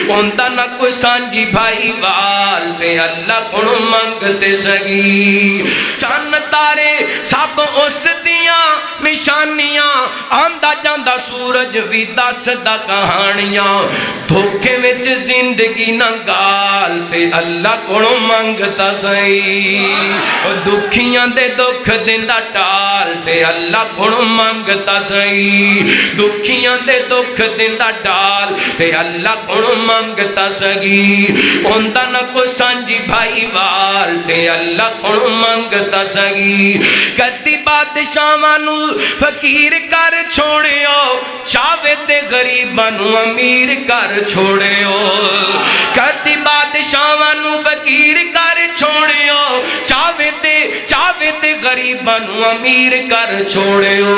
اوندا نہ کوئی سانجی بھائی وال تے اللہ کو منگتے سگی چند تارے سب اس دیاں نشانیاں آندا جاندا سورج بھی دسدا کہانیاں دھوکے وچ زندگی نہ گال تے اللہ کو منگتا سہی دکھیاں دے دکھ دیندا ٹال تے اللہ کو منگتا سہی دکھیاں دے دکھ دیندا ٹال تے اللہ کو منگتا سگی اوندا نہ کوئی سانجی بھائی وال تے اللہ کو منگتا سگی کدی بادشاہاں نو فقیر کر چھوڑیو چاہے تے غریباں نو امیر کر چھوڑیو کدی بادشاہاں نو فقیر کر چھوڑیو چاہے تے غریباں نو امیر کر چھوڑیو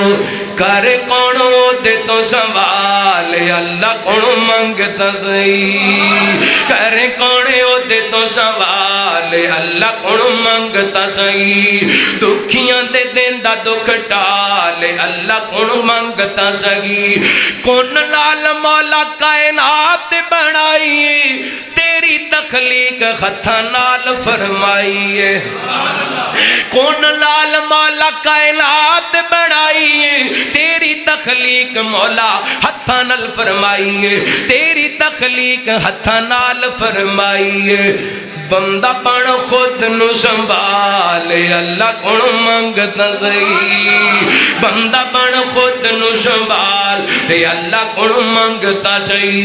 کر کون دے تو سوال اللہ کون منگتا سہی کرے کونے دے تو سوال اللہ کون منگتا سہی دکھیاں دے دیندا دکھ ٹال اللہ کون منگتا سہی کون لال مولا کائنات بنائی تیری تخلیق ہتھاں نال فرمائی ہے کون لال مولا کائنات بنائی تیری تخلیق مولا ہتھاں نال فرمائی ہے تیری تخلیق ہتھاں نال فرمائی ہے بندہ بن خود نو سنبھال اللہ کون منگتا سہی بندہ بن خود نو سنبھال اللہ کون منگتا سہی